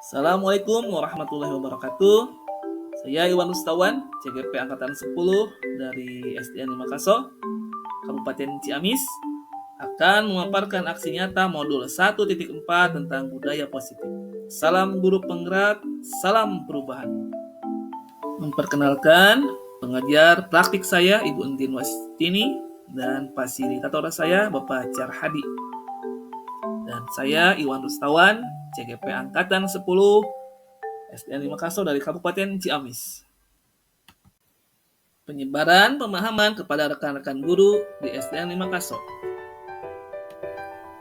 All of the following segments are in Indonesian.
Assalamualaikum warahmatullahi wabarakatuh. Saya Iwan Rustawan, CGP Angkatan 10 dari SDN 5 Kaso, Kabupaten Ciamis, akan memaparkan aksi nyata modul 1.4 tentang budaya positif. Salam guru penggerak, salam perubahan. Memperkenalkan pengajar praktik saya Ibu Entin Wastini dan fasilitator saya Bapak Carhadi. Dan saya Iwan Rustawan, CGP Angkatan 10 SDN 5 Kaso dari Kabupaten Ciamis. Penyebaran pemahaman kepada rekan-rekan guru di SDN 5 Kaso.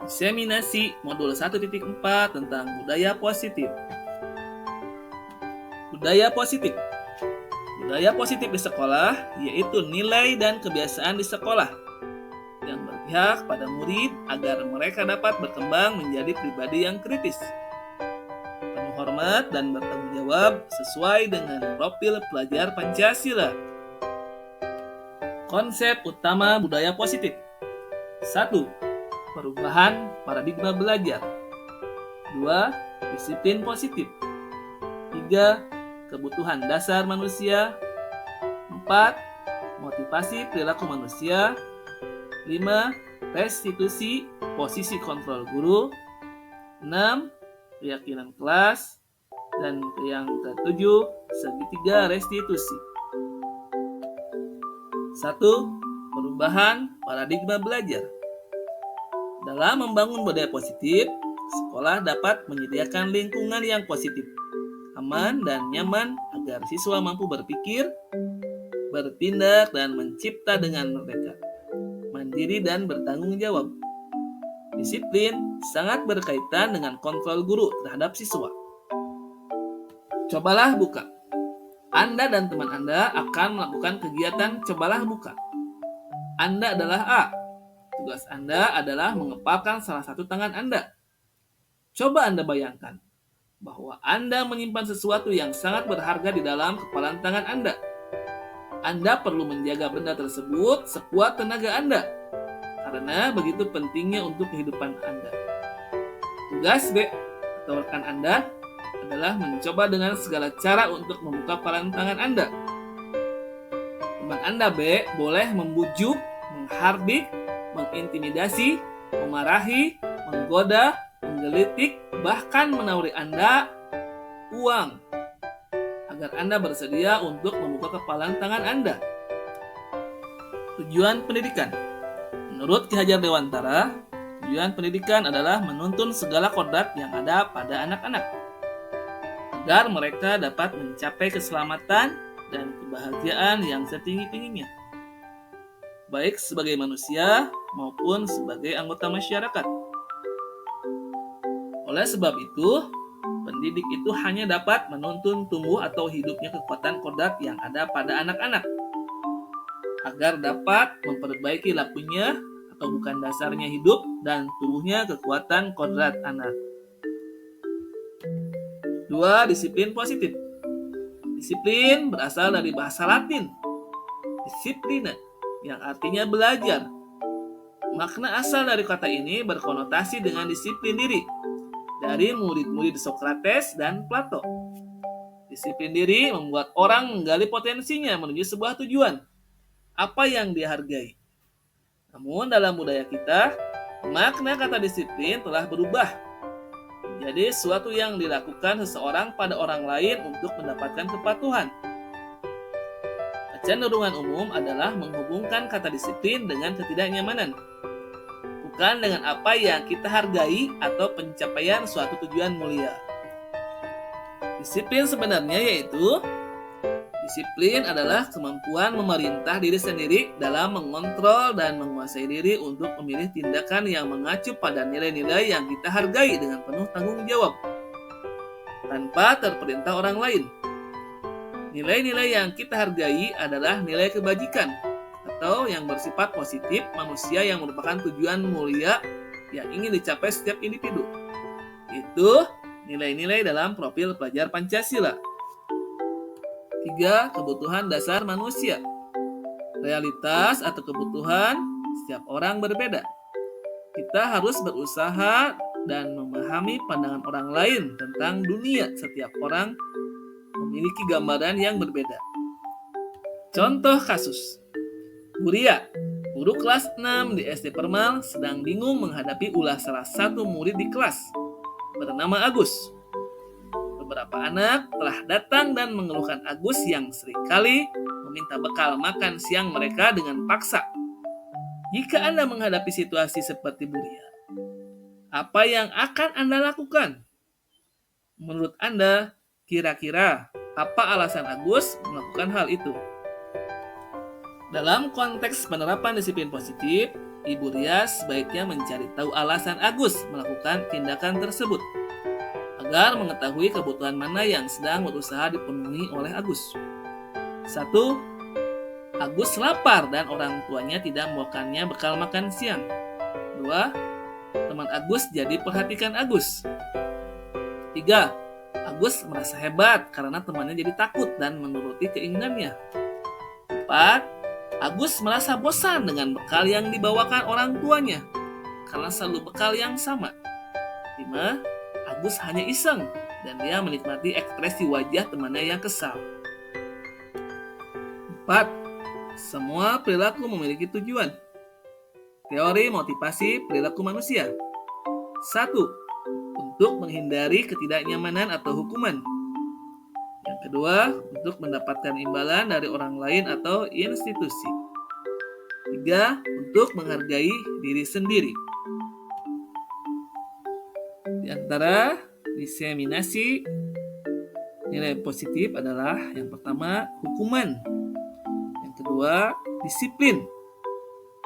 Diseminasi modul 1.4 tentang budaya positif. Budaya positif. Budaya positif di sekolah yaitu nilai dan kebiasaan di sekolah yang berpihak pada murid agar mereka dapat berkembang menjadi pribadi yang kritis, penuh hormat dan bertanggung jawab sesuai dengan profil pelajar Pancasila. Konsep utama budaya positif. 1. Perubahan paradigma belajar. 2. Disiplin positif. 3. Kebutuhan dasar manusia. 4. Motivasi perilaku manusia. 5. Restitusi posisi kontrol guru. 6. Keyakinan kelas. Dan yang ketujuh, segitiga restitusi. 1. Perubahan paradigma belajar. Dalam membangun budaya positif, sekolah dapat menyediakan lingkungan yang positif, aman dan nyaman agar siswa mampu berpikir, bertindak, dan mencipta dengan merdeka, mandiri dan bertanggung jawab. Disiplin sangat berkaitan dengan kontrol guru terhadap siswa. Cobalah buka. Anda dan teman Anda akan melakukan kegiatan cobalah buka. Anda adalah A. Tugas Anda adalah mengepalkan salah satu tangan Anda. Coba Anda bayangkan bahwa Anda menyimpan sesuatu yang sangat berharga di dalam kepalan tangan Anda. Anda perlu menjaga benda tersebut sekuat tenaga Anda, karena begitu pentingnya untuk kehidupan Anda. Tugas B atau rekan Anda adalah mencoba dengan segala cara untuk membuka kepalan tangan Anda. Teman Anda B boleh membujuk, menghardik, mengintimidasi, memarahi, menggoda, menggelitik, bahkan menawari Anda uang agar Anda bersedia untuk membuka kepalan tangan Anda. Tujuan pendidikan. Menurut Ki Hajar Dewantara, tujuan pendidikan adalah menuntun segala kodrat yang ada pada anak-anak agar mereka dapat mencapai keselamatan dan kebahagiaan yang setinggi-tingginya, baik sebagai manusia maupun sebagai anggota masyarakat. Oleh sebab itu, pendidik itu hanya dapat menuntun tumbuh atau hidupnya kekuatan kodrat yang ada pada anak-anak, agar dapat memperbaiki lakunya atau bukan dasarnya hidup dan tumbuhnya kekuatan kodrat anak. 2. Disiplin positif. Disiplin berasal dari bahasa Latin, disciplina, yang artinya belajar. Makna asal dari kata ini berkonotasi dengan disiplin diri dari murid-murid Sokrates dan Plato. Disiplin diri membuat orang menggali potensinya menuju sebuah tujuan, apa yang dihargai. Namun dalam budaya kita, makna kata disiplin telah berubah jadi sesuatu yang dilakukan seseorang pada orang lain untuk mendapatkan kepatuhan. Kecenderungan umum adalah menghubungkan kata disiplin dengan ketidaknyamanan, bukan dengan apa yang kita hargai atau pencapaian suatu tujuan mulia. Disiplin sebenarnya yaitu disiplin adalah kemampuan memerintah diri sendiri dalam mengontrol dan menguasai diri untuk memilih tindakan yang mengacu pada nilai-nilai yang kita hargai dengan penuh tanggung jawab, tanpa terperintah orang lain. Nilai-nilai yang kita hargai adalah nilai kebajikan atau yang bersifat positif manusia yang merupakan tujuan mulia yang ingin dicapai setiap individu. Itu nilai-nilai dalam profil pelajar Pancasila. 3. Kebutuhan dasar manusia. Realitas atau kebutuhan setiap orang berbeda. Kita harus berusaha dan memahami pandangan orang lain tentang dunia. Setiap orang memiliki gambaran yang berbeda. Contoh kasus. Buria, guru kelas 6 di SD Permal, sedang bingung menghadapi ulah salah satu murid di kelas bernama Agus. Beberapa anak telah datang dan mengeluhkan Agus yang seringkali meminta bekal makan siang mereka dengan paksa. Jika Anda menghadapi situasi seperti Buria, apa yang akan Anda lakukan? Menurut Anda, kira-kira apa alasan Agus melakukan hal itu? Dalam konteks penerapan disiplin positif, Ibu Ria sebaiknya mencari tahu alasan Agus melakukan tindakan tersebut agar mengetahui kebutuhan mana yang sedang berusaha dipenuhi oleh Agus. 1. Agus lapar dan orang tuanya tidak membawakannya bekal makan siang. 2. Teman Agus jadi perhatikan Agus. 3. Agus merasa hebat karena temannya jadi takut dan menuruti keinginannya. 4. Agus merasa bosan dengan bekal yang dibawakan orang tuanya karena selalu bekal yang sama. 5. Agus hanya iseng dan dia menikmati ekspresi wajah temannya yang kesal. 4. Semua perilaku memiliki tujuan. Teori motivasi perilaku manusia. 1. Untuk menghindari ketidaknyamanan atau hukuman. Yang kedua, untuk mendapatkan imbalan dari orang lain atau institusi. 3. Untuk menghargai diri sendiri. Di antara diseminasi nilai positif adalah yang pertama, hukuman. Yang kedua, disiplin.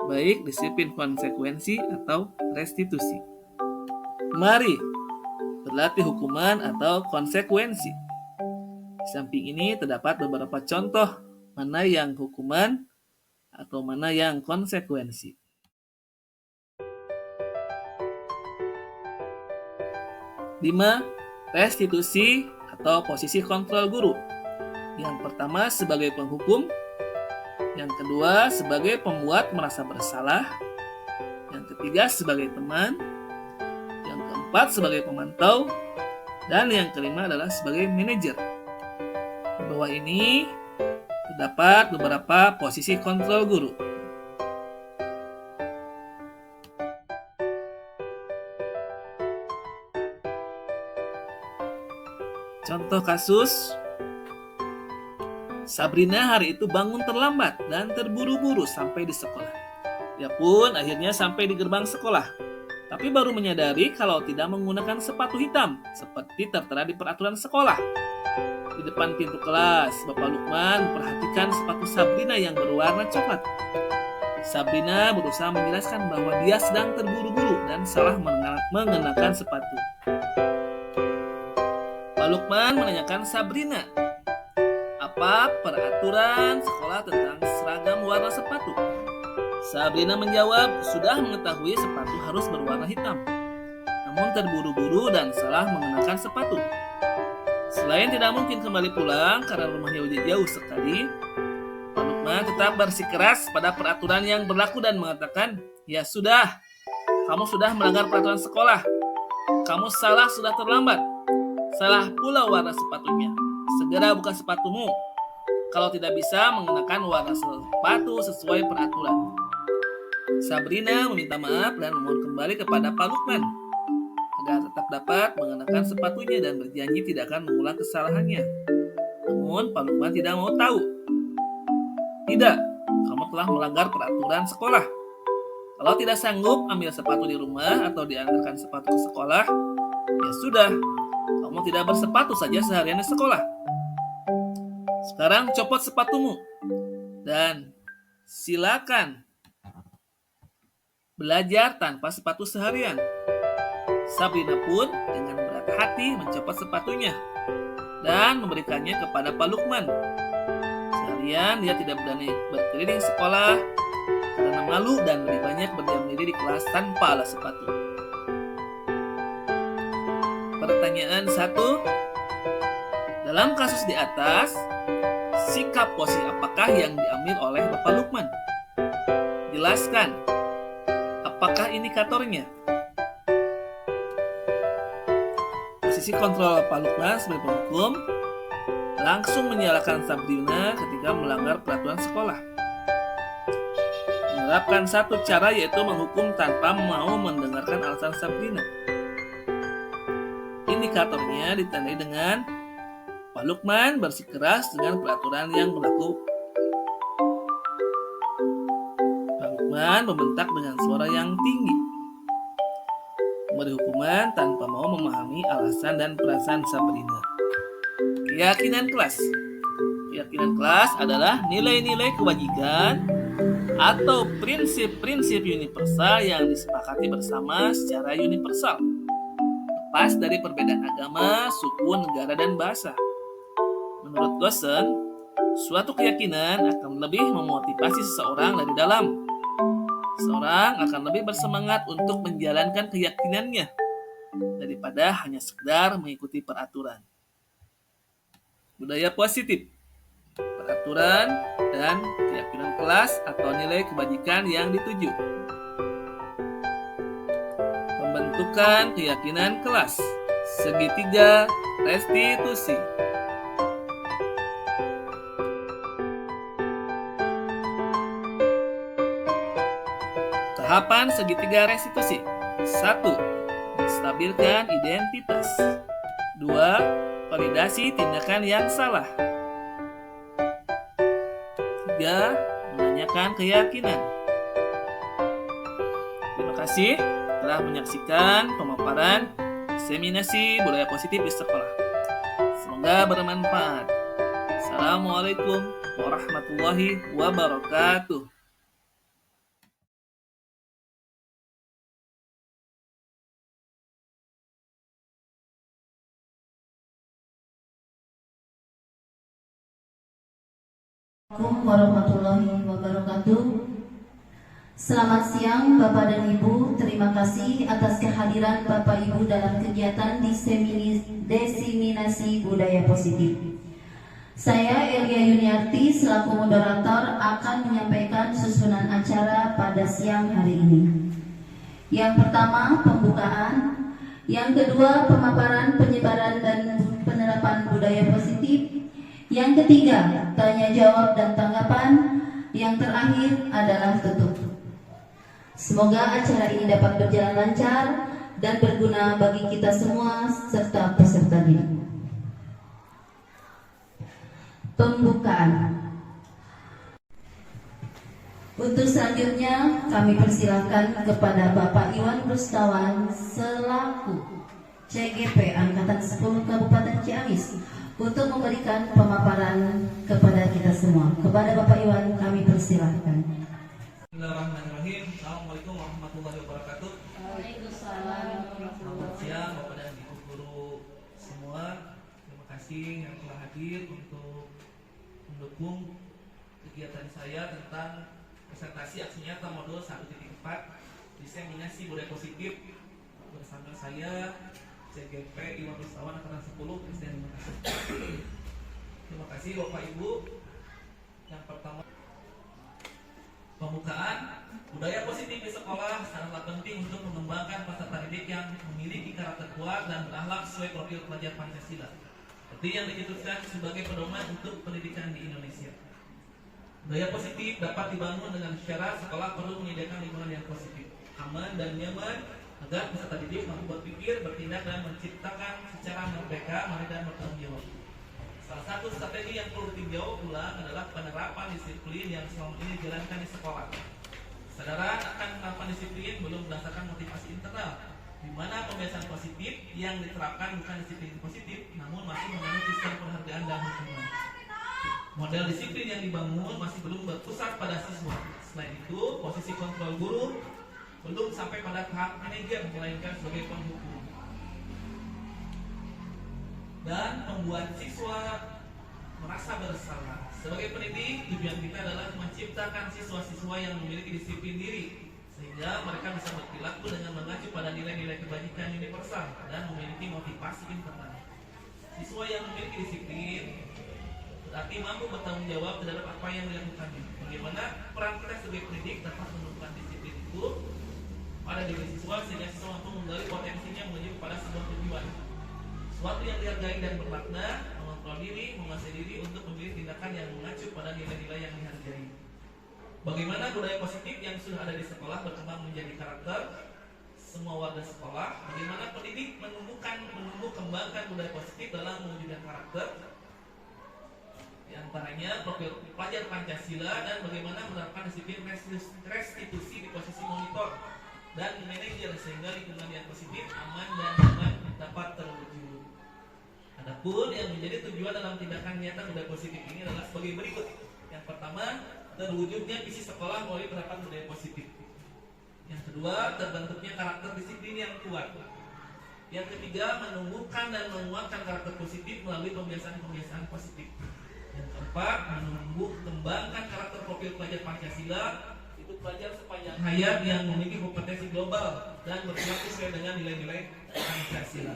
Baik disiplin konsekuensi atau restitusi. Mari berlatih hukuman atau konsekuensi. Di samping ini terdapat beberapa contoh mana yang hukuman atau mana yang konsekuensi. 5. Restitusi atau posisi kontrol guru. Yang pertama sebagai penghukum, yang kedua sebagai pembuat merasa bersalah, yang ketiga sebagai teman, yang keempat sebagai pemantau, dan yang kelima adalah sebagai manajer. Di bawah ini terdapat beberapa posisi kontrol guru. Contoh kasus, Sabrina hari itu bangun terlambat dan terburu-buru sampai di sekolah. Dia pun akhirnya sampai di gerbang sekolah, tapi baru menyadari kalau tidak menggunakan sepatu hitam seperti tertera di peraturan sekolah. Di depan pintu kelas, Bapak Lukman memperhatikan sepatu Sabrina yang berwarna coklat. Sabrina berusaha menjelaskan bahwa dia sedang terburu-buru dan salah mengenakan sepatu. Pak Lukman menanyakan Sabrina, apa peraturan sekolah tentang seragam warna sepatu? Sabrina menjawab, sudah mengetahui sepatu harus berwarna hitam, namun terburu-buru dan salah mengenakan sepatu. Selain tidak mungkin kembali pulang karena rumahnya jauh sekali, Pak Lukman tetap bersikeras pada peraturan yang berlaku dan mengatakan, ya sudah, kamu sudah melanggar peraturan sekolah. Kamu salah, sudah terlambat. Salah pula warna sepatunya. Segera buka sepatumu. Kalau tidak bisa mengenakan warna sepatu sesuai peraturan. Sabrina meminta maaf dan memohon kembali kepada Pak Lukman agar tetap dapat mengenakan sepatunya dan berjanji tidak akan mengulang kesalahannya. Namun Pak Lukman tidak mau tahu. Tidak, kamu telah melanggar peraturan sekolah. Kalau tidak sanggup ambil sepatu di rumah atau diantarkan sepatu ke sekolah, ya sudah, kamu tidak bersepatu saja seharian di sekolah. Sekarang copot sepatumu dan silakan belajar tanpa sepatu seharian. Sabrina pun dengan berat hati mencopot sepatunya dan memberikannya kepada Pak Lukman. Seharian dia tidak berani berkeliling sekolah karena malu dan lebih banyak berdiam diri di kelas tanpa alas sepatu. Pertanyaan 1. Dalam kasus di atas, sikap positif apakah yang diambil oleh Bapak Lukman? Jelaskan. Apakah indikatornya? Posisi kontrol Pak Lukman sebagai penghukum langsung menyalahkan Sabrina ketika melanggar peraturan sekolah. Menerapkan satu cara yaitu menghukum tanpa mau mendengarkan alasan Sabrina. Indikatornya ditandai dengan Pak Lukman bersikeras dengan peraturan yang berlaku. Pak Lukman membentak dengan suara yang tinggi. Memberi hukuman tanpa mau memahami alasan dan perasaan Sabrina. Keyakinan kelas. Keyakinan kelas adalah nilai-nilai kewajiban atau prinsip-prinsip universal yang disepakati bersama secara universal, lepas dari perbedaan agama, suku, negara, dan bahasa. Menurut Gossen, suatu keyakinan akan lebih memotivasi seseorang dari dalam. Seseorang akan lebih bersemangat untuk menjalankan keyakinannya daripada hanya sekedar mengikuti peraturan. Budaya positif, peraturan, dan keyakinan kelas atau nilai kebajikan yang dituju. Pembentukan keyakinan kelas. Segitiga restitusi. Tahapan segitiga restitusi. 1. Menstabilkan identitas. 2. Validasi tindakan yang salah. 3. Menanyakan keyakinan. Terima kasih telah menyaksikan pemaparan diseminasi budaya positif di sekolah. Semoga bermanfaat. Assalamualaikum warahmatullahi wabarakatuh. Assalamualaikum warahmatullahi wabarakatuh. Selamat siang Bapak dan Ibu. Terima kasih atas kehadiran Bapak Ibu dalam kegiatan diseminasi budaya positif. Saya Elia Yuniarti selaku moderator akan menyampaikan susunan acara pada siang hari ini. Yang pertama, pembukaan. Yang kedua, pemaparan, penyebaran, dan penerapan budaya positif. Yang ketiga, tanya jawab dan tanggapan. Yang terakhir adalah tutup. Semoga acara ini dapat berjalan lancar dan berguna bagi kita semua serta peserta didik. Pembukaan. Untuk selanjutnya kami persilakan kepada Bapak Iwan Rustawan selaku CGP Angkatan 10 Kabupaten Ciamis untuk memberikan pemaparan kepada kita semua. Kepada Bapak Iwan kami persilahkan. Bismillahirrahmanirrahim. Assalamualaikum warahmatullahi wabarakatuh. Waalaikumsalam. Selamat siang Bapak dan Ibu guru semua. Terima kasih yang telah hadir untuk mendukung kegiatan saya tentang presentasi aksi nyata modul 1.4 diseminasi budaya positif bersama saya CGP Iwan Rustawan Angkatan 10 Presiden. Terima kasih Bapak Ibu. Yang pertama, pembukaan. Budaya positif di sekolah sangatlah penting untuk mengembangkan peserta didik yang memiliki karakter kuat dan berakhlak sesuai profil pelajar Pancasila, seperti yang dicetuskan sebagai pedoman untuk pendidikan di Indonesia. Budaya positif dapat dibangun dengan syarat sekolah perlu menyediakan lingkungan yang positif, aman dan nyaman agar peserta didik mampu berpikir, bertindak, dan menciptakan secara merdeka, mandiri, dan bertanggung jawab. Salah satu strategi yang perlu ditinjau ulang adalah penerapan disiplin yang selama ini dijalankan di sekolah. Kesadaran akan penerapan disiplin belum berdasarkan motivasi internal, di mana pembiasaan positif yang diterapkan bukan disiplin positif, namun masih mengandung sistem penghargaan dan hukuman. Model disiplin yang dibangun masih belum berpusat pada siswa. Selain itu, posisi kontrol guru belum sampai pada tahap manajer, melainkan sebagai penghukum dan membuat siswa merasa bersalah. Sebagai pendidik, tujuan kita adalah menciptakan siswa-siswa yang memiliki disiplin diri, sehingga mereka bisa berperilaku dengan mengacu pada nilai-nilai kebajikan universal dan memiliki motivasi internal. Siswa yang memiliki disiplin berarti mampu bertanggung jawab terhadap apa yang dilakukannya. Bagaimana peran kita sebagai pendidik dapat menentukan disiplin itu pada diri siswa sehingga siswa mampu menggali potensinya menuju kepada sebuah tujuan. sesuatu yang dihargai dan bermakna, mengontrol diri, menguasai diri untuk memilih tindakan yang mengacu pada nilai-nilai yang dihargai. Bagaimana budaya positif yang sudah ada di sekolah berkembang menjadi karakter semua warga sekolah, bagaimana pendidik menumbuh kembangkan budaya positif dalam mewujudkan karakter, di antaranya profil pelajar Pancasila, dan bagaimana menerapkan disiplin restitusi di posisi monitor dan manajer sehingga lingkungan yang positif, aman, dan nyaman dapat terwujud. Adapun yang menjadi tujuan dalam tindakan nyata budaya positif ini adalah sebagai berikut. Yang pertama, terwujudnya visi sekolah melalui penerapan budaya positif. Yang kedua, terbentuknya karakter disiplin yang kuat. Yang ketiga, menumbuhkan dan menguatkan karakter positif melalui pembiasaan-pembiasaan positif. Yang keempat, kembangkan karakter profil pelajar Pancasila, itu pelajar sepanjang hayat yang memiliki kompetensi global dan berperilaku sesuai dengan nilai-nilai Pancasila.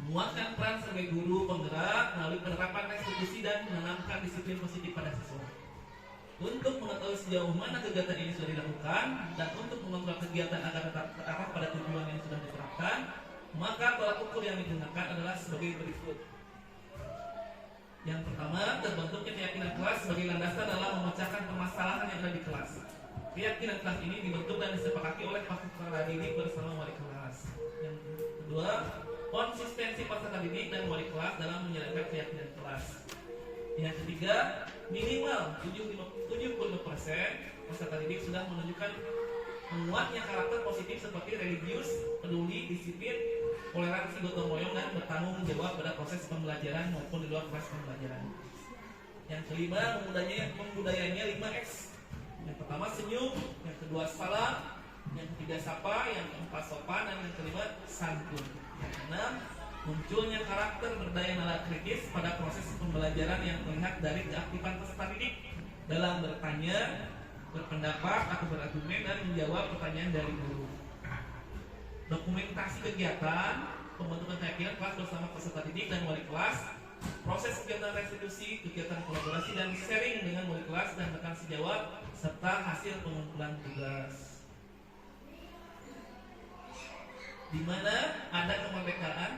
Menguatkan peran sebagai guru penggerak melalui penerapan restitusi dan menanamkan disiplin positif pada siswa. Untuk mengetahui sejauh mana kegiatan ini sudah dilakukan dan untuk mengontrol kegiatan agar tetap terarah pada tujuan yang sudah diterapkan, maka tolak ukur yang digunakan adalah sebagai berikut. Yang pertama, terbentuknya keyakinan kelas sebagai landasan dalam memecahkan permasalahan yang ada di kelas. Keyakinan kelas ini dibentuk dan disepakati oleh peserta didik bersama wali kelas. Yang kedua, konsistensi peserta didik dan wali kelas dalam menjalankan keyakinan kelas. Yang ketiga, minimal 75% peserta didik sudah menunjukkan menguatnya karakter positif seperti religius, peduli, disiplin, toleransi, gotong royong, dan bertanggung jawab pada proses pembelajaran maupun di luar proses pembelajaran. Yang kelima, membudayanya 5S. Yang pertama senyum, yang kedua salam, yang ketiga sapa, yang keempat sopan, dan yang kelima santun. Yang keenam, munculnya karakter berdaya nalar kritis pada proses pembelajaran yang terlihat dari keaktifan peserta didik dalam bertanya, berpendapat atau berargumen, dan menjawab pertanyaan dari guru. Dokumentasi kegiatan, pembentukan keyakinan kelas bersama peserta didik dan wali kelas, proses kegiatan restitusi, kegiatan kolaborasi dan sharing dengan wali kelas dan rekan sejawat, serta hasil pengumpulan tugas. Di mana ada kemerdekaan,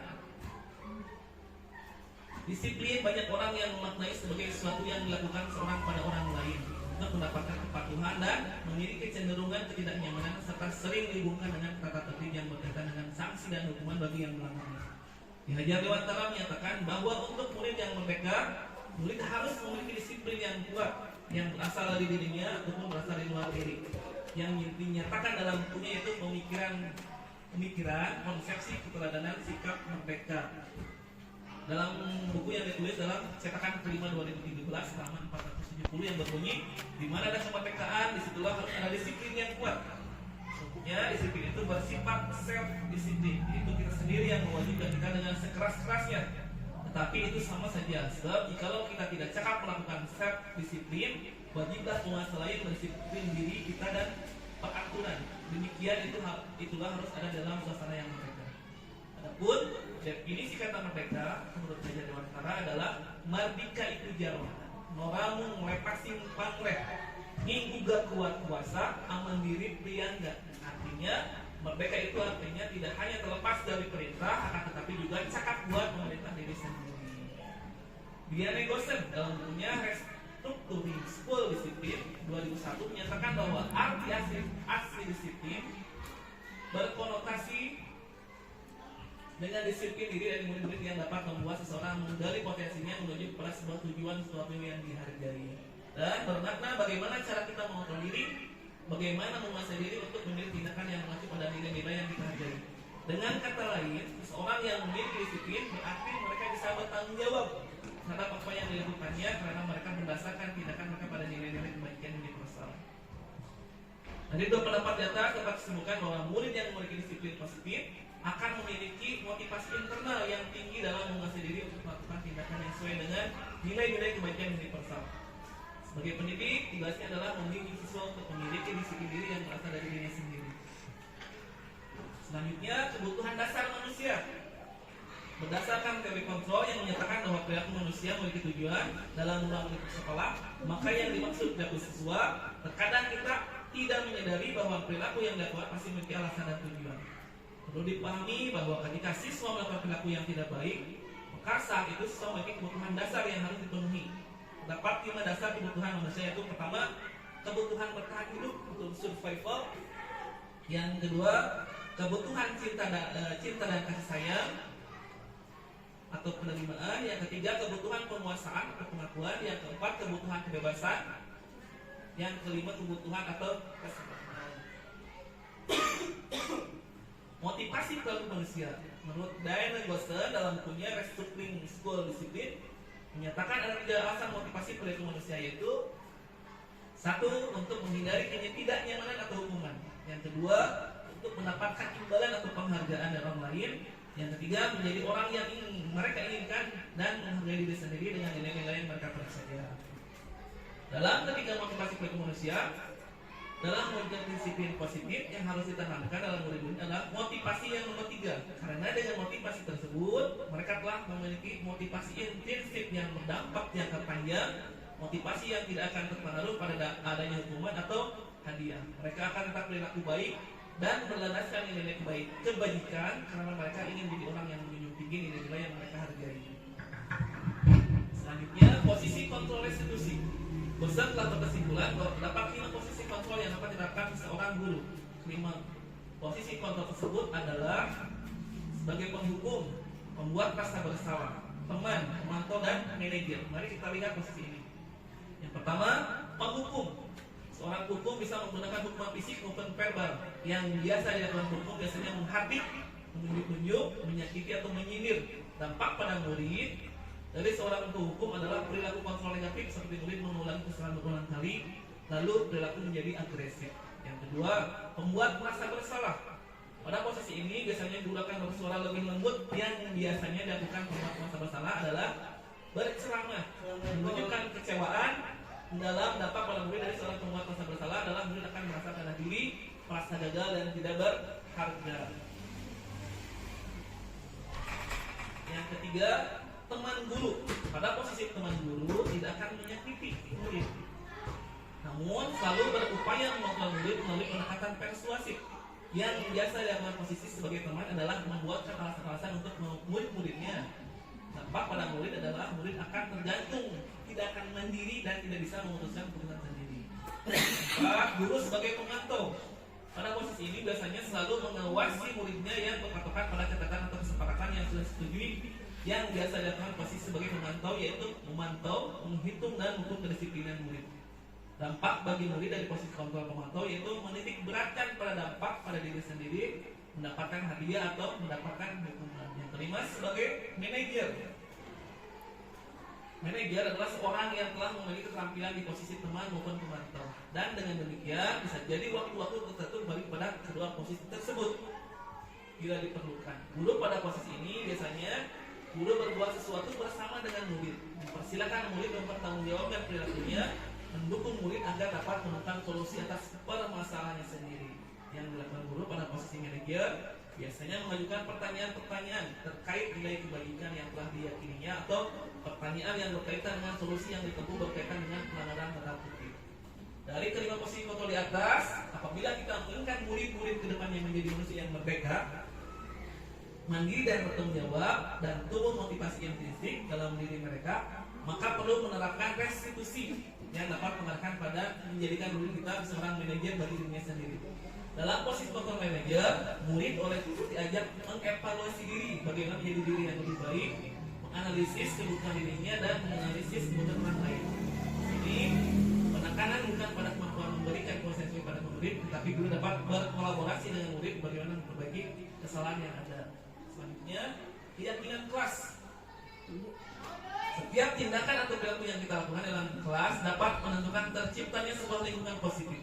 disiplin banyak orang yang memaknai sebagai sesuatu yang dilakukan seorang pada orang lain untuk mendapatkan kepatuhan dan memiliki kecenderungan ketidaknyamanan serta sering dihubungkan dengan tata tertib yang berkaitan dengan sanksi dan hukuman bagi yang melanggarnya. Ki Hajar Dewantara menyatakan bahwa untuk murid yang merdeka, murid harus memiliki disiplin yang kuat yang berasal dari dirinya ataupun berasal dari luar diri. Yang dinyatakan dalam bukunya yaitu pemikiran, konsepsi, keteladanan, sikap merdeka. Dalam buku yang ditulis dalam cetakan kelima 2017 halaman 470 yang berbunyi, di mana ada kemerdekaan, disitulah harus ada disiplin yang kuat. Sesungguhnya disiplin itu bersifat self disiplin, itu kita sendiri yang mewajibkan kita dengan sekeras-kerasnya. Tetapi itu sama saja, sebab jikalau kita tidak cakap melakukan self disiplin, wajiblah penguasa lain mendisiplin diri kita dan peraturan. Demikian itulah harus ada dalam suasana yang merdeka. Adapun definisi kata merdeka menurut Ki Hajar Dewantara adalah mardika itu jarwa, noramu ngelepasin pangleh, ngingguga kuat kuasa, aman diri priangga. Artinya merdeka itu artinya tidak hanya terlepas dari perintah, akan tetapi juga cakap buat memerintah diri sendiri. Diane Gosen dalam bukunya Restructuring School Discipline 2001 menyatakan bahwa arti asli disiplin berkonotasi dengan disiplin diri dari murid-murid yang dapat membuat seseorang menggali potensinya menuju pada sebuah tujuan sesuatu yang dihargai, dan bermakna bagaimana cara kita mengontrol diri, bagaimana menguasai diri untuk memilih tindakan yang mengacu pada nilai-nilai yang kita hargai. Dengan kata lain, seseorang yang memiliki disiplin berarti mereka bisa bertanggung jawab terhadap apa yang dilakukannya karena mereka berdasarkan tindakan mereka pada nilai-nilai kebaikan yang universal. Dari dua pendapat di atas dapat disebutkan bahwa murid yang memiliki disiplin positif akan memiliki motivasi internal yang tinggi dalam menguasai diri untuk melakukan tindakan yang sesuai dengan nilai-nilai kebaikan universal. Sebagai pendidik, tugasnya adalah membimbing siswa untuk memiliki disiplin diri yang berasal dari dirinya sendiri. Selanjutnya, kebutuhan dasar manusia. Berdasarkan teori kontrol yang menyatakan bahwa perilaku manusia memiliki tujuan dalam membangun sekolah, maka yang dimaksud perilaku siswa, terkadang kita tidak menyadari bahwa perilaku yang dilakukan pasti memiliki alasan dan tujuan. Perlu dipahami bahwa ketika siswa melakukan perilaku yang tidak baik, maka saat itu siswa memiliki kebutuhan dasar yang harus dipenuhi. Terdapat 5 dasar kebutuhan manusia, yaitu pertama, kebutuhan bertahan hidup untuk survival. Yang kedua, kebutuhan cinta dan kasih sayang atau penerimaan. Yang ketiga, kebutuhan penguasaan atau pengakuan. Yang keempat, kebutuhan kebebasan. Yang kelima, kebutuhan atau kesempurnaan. Motivasi perilaku manusia. Menurut Diana Gosden dalam bukunya Restructuring School Discipline menyatakan ada 3 alasan motivasi perilaku manusia, yaitu 1. Untuk menghindari ketidaknyamanan atau hukuman. Yang kedua, untuk mendapatkan imbalan atau penghargaan dari orang lain. Yang ketiga, menjadi orang yang mereka inginkan dan menghargai diri sendiri dengan nilai-nilai yang mereka percaya. Dalam ketiga motivasi perilaku manusia, dalam mewujudkan disiplin positif yang harus ditanamkan dalam murid-murid adalah motivasi yang nomor 3. Karena dengan motivasi tersebut, mereka telah memiliki motivasi intrinsik yang berdampak jangka panjang, motivasi yang tidak akan terpengaruh pada adanya hukuman atau hadiah. Mereka akan tetap perilaku baik dan berlandaskan nilai kebajikan karena mereka ingin menjadi orang yang menjunjung tinggi nilai-nilai yang mereka hargai. Selanjutnya, posisi kontrol restitusi. Gosden telah berkesimpulan bahwa terdapat 5 posisi kontrol yang dapat diterapkan seorang guru. 5 posisi kontrol tersebut adalah sebagai penghukum, pembuat rasa bersalah, teman, pemantau, dan manajer. Mari kita lihat posisi ini. Yang pertama, penghukum. Seorang hukum bisa menggunakan hukuman fisik maupun verbal. Yang biasa dilakukan hukum biasanya menghardik, menunjuk-nunjuk, menyakiti atau menyindir. Dampak pada murid dari seorang penghukum adalah perilaku kontrol negatif, seperti murid mengulangi kesalahan berulang kali, lalu perilaku menjadi agresif. Yang kedua, pembuat merasa bersalah. Pada posisi ini biasanya digunakan bersuara lebih lembut. Yang biasanya dilakukan pembuat merasa bersalah adalah berceramah, menunjukkan kecewaan. Dalam dampak pada murid dari seorang pembuat merasa bersalah adalah murid akan merasa rendah diri, merasa gagal, dan tidak berharga. Yang ketiga, teman guru. Pada posisi teman guru tidak akan menyakiti murid, namun selalu berupaya membantu murid melalui pendekatan persuasif. Yang biasa dilakukan posisi sebagai teman adalah membuat alasan-alasan untuk murid-muridnya. Dampak pada murid adalah murid akan tergantung, tidak akan mandiri, dan tidak bisa memutuskan keputusan sendiri. Guru sebagai pemantau. Pada posisi ini biasanya selalu mengawasi muridnya yang berpatokan pada catatan atau kesepakatan yang sudah disetujui. Yang biasa dilakukan posisi sebagai pemantau, yaitu memantau, menghitung, dan mengukur kedisiplinan murid. Dampak bagi murid dari posisi kontrol pemantau yaitu menitik beratkan pada dampak pada diri sendiri, mendapatkan hadiah atau mendapatkan hukuman. Yang kelima, sebagai manajer. Manajer adalah seorang yang telah memiliki keterampilan di posisi teman maupun pemantau, dan dengan demikian bisa jadi waktu-waktu tertentu balik pada kedua posisi tersebut bila diperlukan. Guru pada posisi ini biasanya guru berbuat sesuatu bersama dengan murid, mempersilahkan murid mempertanggungjawabkan perilakunya, mendukung murid agar dapat menemukan solusi atas permasalahannya sendiri. Yang dilakukan guru pada posisi manajer biasanya mengajukan pertanyaan-pertanyaan terkait nilai kebajikan yang telah diyakininya, atau pertanyaan yang berkaitan dengan solusi yang ditempuh berkaitan dengan pelanggaran tata tertib. Dari kelima posisi kontrol di atas, apabila kita menginginkan murid-murid ke depannya menjadi manusia yang merdeka, mandiri dan bertanggung jawab, dan tumbuh motivasi intrinsik dalam diri mereka, maka perlu menerapkan restitusi yang dapat mengarahkan pada menjadikan murid kita seorang manajer bagi dirinya sendiri. Dalam posisi kontrol manajer, murid oleh guru diajak mengevaluasi diri, bagaimana menjadi diri yang lebih baik, menganalisis kebutuhan dirinya, dan menganalisis kebutuhan orang lain. Ini penekanan bukan pada kemampuan memberikan konsensus pada murid, tetapi guru dapat berkolaborasi dengan murid bagaimana memperbaiki kesalahan yang ada. Selanjutnya, keyakinan kelas. Setiap tindakan atau perilaku yang kita lakukan dalam kelas dapat menentukan terciptanya sebuah lingkungan positif.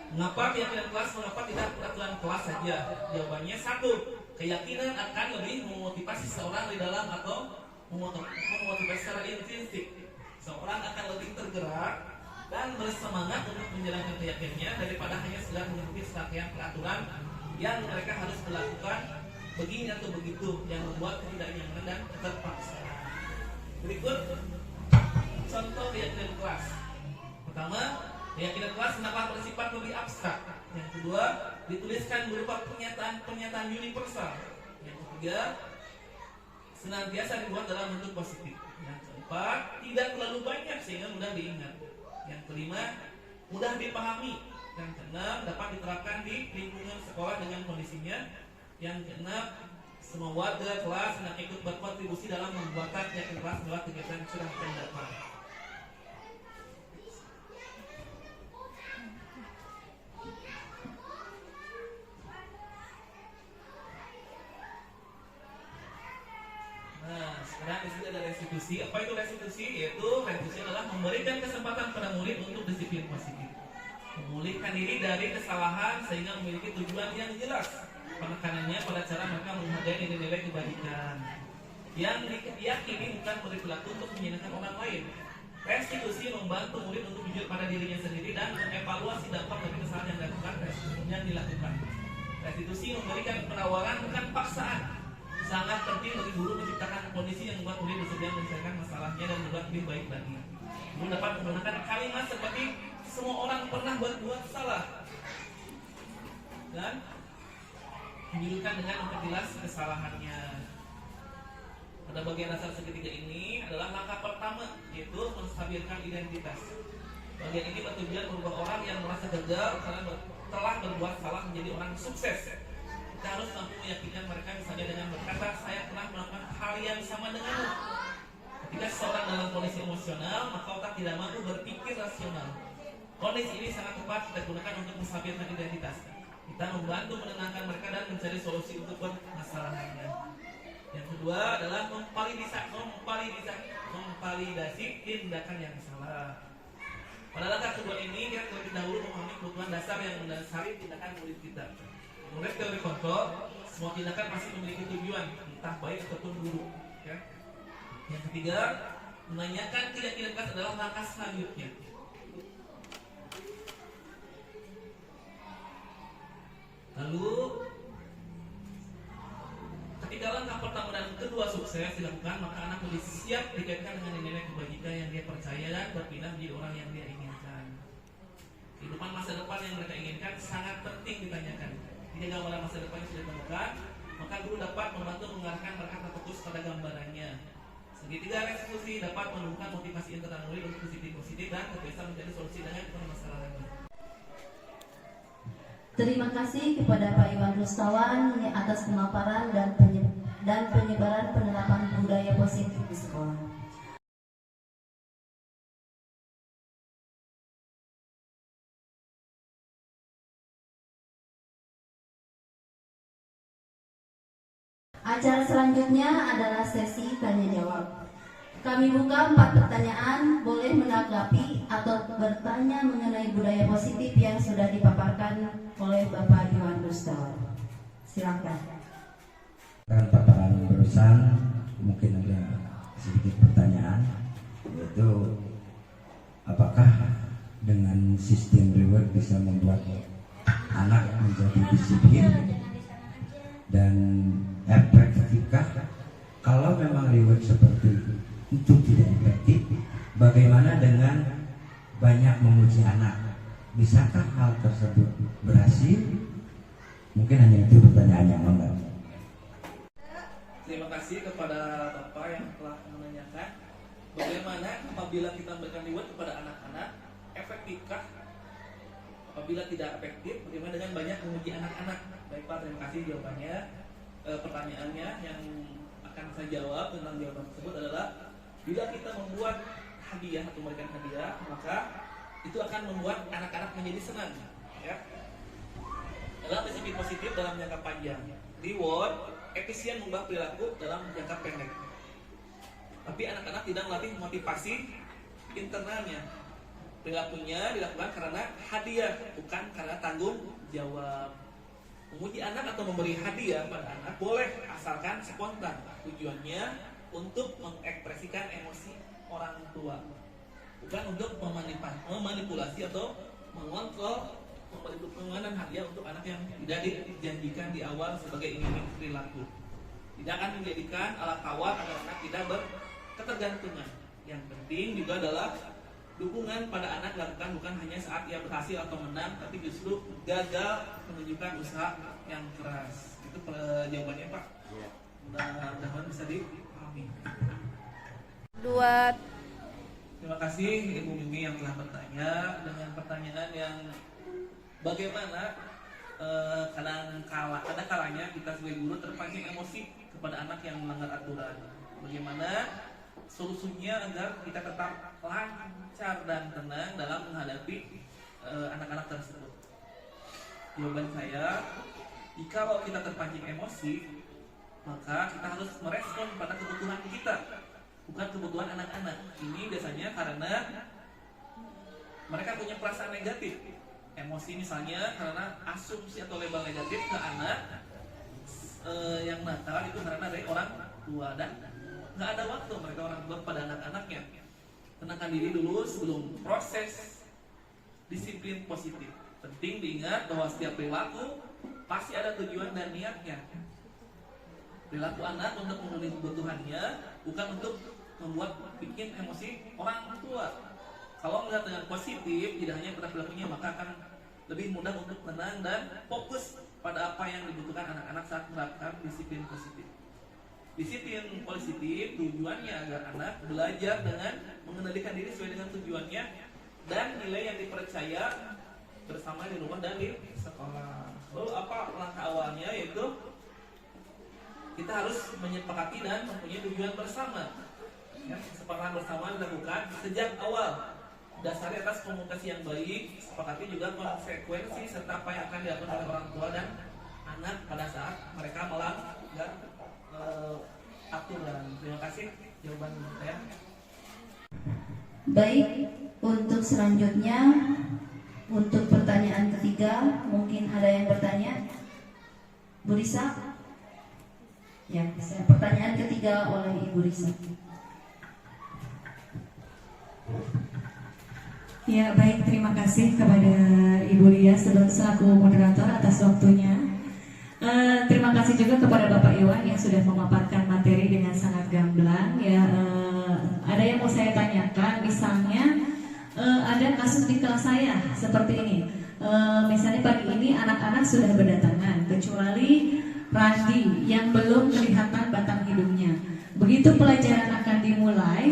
Mengapa keyakinan kelas? Mengapa tidak peraturan kelas saja? Jawabannya satu, keyakinan akan lebih memotivasi seorang di dalam atau memotivasi secara intrinsik. Seorang akan lebih tergerak dan bersemangat untuk menjalankan keyakinannya daripada hanya sekedar mengikuti serangkaian peraturan yang mereka harus melakukan begini atau begitu, yang membuat ketidaknyamanan dan keterpaksaan. Berikut contoh keyakinan kelas. Pertama, keyakinan kelas dapat bersifat lebih abstrak. Yang kedua, kedua, dituliskan berupa pernyataan universal. Yang ketiga, senantiasa dibuat dalam bentuk positif. Yang keempat, tidak terlalu banyak sehingga mudah diingat. Yang kelima, mudah dipahami. Yang keenam, dapat diterapkan di lingkungan sekolah dengan kondisinya. Yang keenam, semua warga kelas yang ikut berkontribusi dalam membuat yakin kelas lewat kegiatan yang sudah terdapat. Nah, sekarang di sini ada restitusi. Apa itu restitusi? Yaitu restitusi adalah memberikan kesempatan pada murid untuk disiplin positif, memulihkan diri dari kesalahan sehingga memiliki tujuan yang jelas. Penekanannya pada cara mereka menghargai nilai-nilai kebajikan yang diyakini bukan berperilaku untuk menyenangkan orang lain. Restitusi membantu murid untuk jujur pada dirinya sendiri dan mengevaluasi dampak dari kesalahan yang dilakukan. Restitusi memberikan penawaran bukan paksaan. Sangat penting bagi guru menciptakan kondisi yang membuat murid bersedia menyelesaikan masalahnya dan membuat lebih baik lagi. Guru dapat menggunakan kalimat seperti semua orang pernah berbuat salah dan menunjukkan dengan memperjelas kesalahannya. Pada bagian dasar segitiga ini adalah langkah pertama, yaitu menstabilkan identitas. Bagian ini bertujuan merubah orang yang merasa gagal karena telah berbuat salah menjadi orang sukses. Kita harus mampu meyakinkan mereka misalnya dengan berkata, saya pernah melakukan hal yang sama denganmu. Ketika seseorang dalam kondisi emosional, maka otak tidak mampu berpikir rasional. Kondisi ini sangat tepat kita gunakan untuk menstabilkan identitas. Kita membantu menenangkan mereka dan mencari solusi untuk permasalahannya. Yang kedua adalah memvalidasi tindakan yang salah. Pada langkah kedua ini, kita terlebih dahulu memahami kebutuhan dasar yang mendasari tindakan murid kita. Menurut teori kontrol, semua tindakan pasti memiliki tujuan, entah baik ataupun buruk. Ya. Yang ketiga, menanyakan keyakinan kelas adalah langkah selanjutnya. Lalu, ketika langkah pertama dan kedua sukses dilakukan, maka anak lebih siap dikaitkan dengan nilai kebajikan yang dia percaya dan berpindah menjadi orang yang dia inginkan. Kehidupan masa depan yang mereka inginkan sangat penting ditanyakan. Jika gambaran masa depan sudah ditemukan, maka guru dapat membantu mengarahkan mereka terfokus pada gambarannya. Segitiga restitusi dapat menumbuhkan motivasi internal murid untuk positif dan terbiasa mencari solusi dengan permasalahannya. Terima kasih kepada Pak Iwan Rustawan atas pemaparan dan penyebaran penerapan budaya positif di sekolah. Acara selanjutnya adalah sesi tanya jawab. Kami buka 4 pertanyaan, boleh menanggapi atau bertanya mengenai budaya positif yang sudah dipaparkan oleh Bapak Iwan Rustawan. Silakan. Dengan paparan barusan mungkin ada sedikit pertanyaan, yaitu apakah dengan sistem reward bisa membuat anak menjadi disiplin dan efektifkah? Kalau memang reward seperti itu tidak efektif, bagaimana dengan banyak memuji anak? Bisakah hal tersebut berhasil? Mungkin hanya itu pertanyaan yang lengkap. Terima kasih kepada Bapak yang telah menanyakan bagaimana apabila kita memberikan reward kepada anak-anak, efektifkah? Apabila tidak efektif, bagaimana dengan banyak memuji anak-anak? Baik Pak, terima kasih jawabannya. Pertanyaannya yang akan saya jawab tentang jawaban tersebut adalah bila kita membuat hadiah atau memberikan hadiah, maka itu akan membuat anak-anak menjadi senang. Ya. Dalam prinsip positif dalam jangka panjang, reward efisien mengubah perilaku dalam jangka pendek. Tapi anak-anak tidak melatih motivasi internalnya. Perilakunya dilakukan karena hadiah, bukan karena tanggung jawab. Memuji anak atau memberi hadiah pada anak boleh asalkan spontan. Tujuannya untuk mengekspresikan emosi orang tua, bukan untuk memanipulasi atau mengontrol pemberian hadiah untuk anak yang tidak dijanjikan di awal sebagai iming-iming perilaku. Tidak akan menjadikan alat tawar agar anak tidak berketergantungan. Yang penting juga adalah Dukungan pada anak dilakukan bukan hanya saat ia berhasil atau menang, tapi justru gagal menunjukkan usaha yang keras. Itu jawabannya Pak. Mudah-mudahan bisa dipahami. Dua. Terima kasih Ibu Mimi yang telah bertanya dengan pertanyaan yang bagaimana ada kalanya kita sebagai guru terpancing emosi kepada anak yang melanggar aturan. Bagaimana solusinya agar kita tetap lancar dan tenang dalam menghadapi anak-anak tersebut? Jawaban saya, jika kita terpancing emosi, maka kita harus merespon pada kebutuhan kita, bukan kebutuhan anak-anak. Ini biasanya karena mereka punya perasaan negatif, emosi misalnya karena asumsi atau label negatif ke anak yang nakal itu karena dari orang tua, dan nggak ada waktu mereka orang tua pada anak-anaknya. Tenangkan diri dulu sebelum proses disiplin positif. Penting diingat bahwa setiap perilaku pasti ada tujuan dan niatnya. Perilaku anak untuk memenuhi kebutuhannya, bukan untuk membuat bikin emosi orang tua. Kalau melihat dengan positif, tidak hanya pada perilakunya, maka akan lebih mudah untuk tenang dan fokus pada apa yang dibutuhkan anak-anak saat menerapkan disiplin positif. Disiplin positif tujuannya agar anak belajar dengan mengendalikan diri sesuai dengan tujuannya dan nilai yang dipercaya bersama di rumah dan di sekolah. Lalu apa langkah awalnya? Yaitu kita harus menyepakati dan mempunyai tujuan bersama. Ya, kesepakatan bersama dilakukan sejak awal. Dasari atas komunikasi yang baik, sepakati juga konsekuensi serta apa yang akan dilakukan oleh orang tua dan anak pada saat mereka melanggar aturan. Terima kasih jawaban saya. Baik, untuk selanjutnya, untuk pertanyaan ketiga, mungkin ada yang bertanya? Bu Risa? Ya, pertanyaan ketiga oleh Ibu Risa. Ya, baik, terima kasih kepada Ibu Lia selaku moderator atas waktunya. Terima kasih juga kepada Bapak Iwan yang sudah memaparkan materi dengan sangat gamblang. Ya, ada yang mau saya tanyakan, misalnya ada kasus di kelas saya seperti ini. Misalnya pagi ini anak-anak sudah berdatangan, kecuali Randi yang belum kelihatan batang hidungnya. Begitu pelajaran akan dimulai,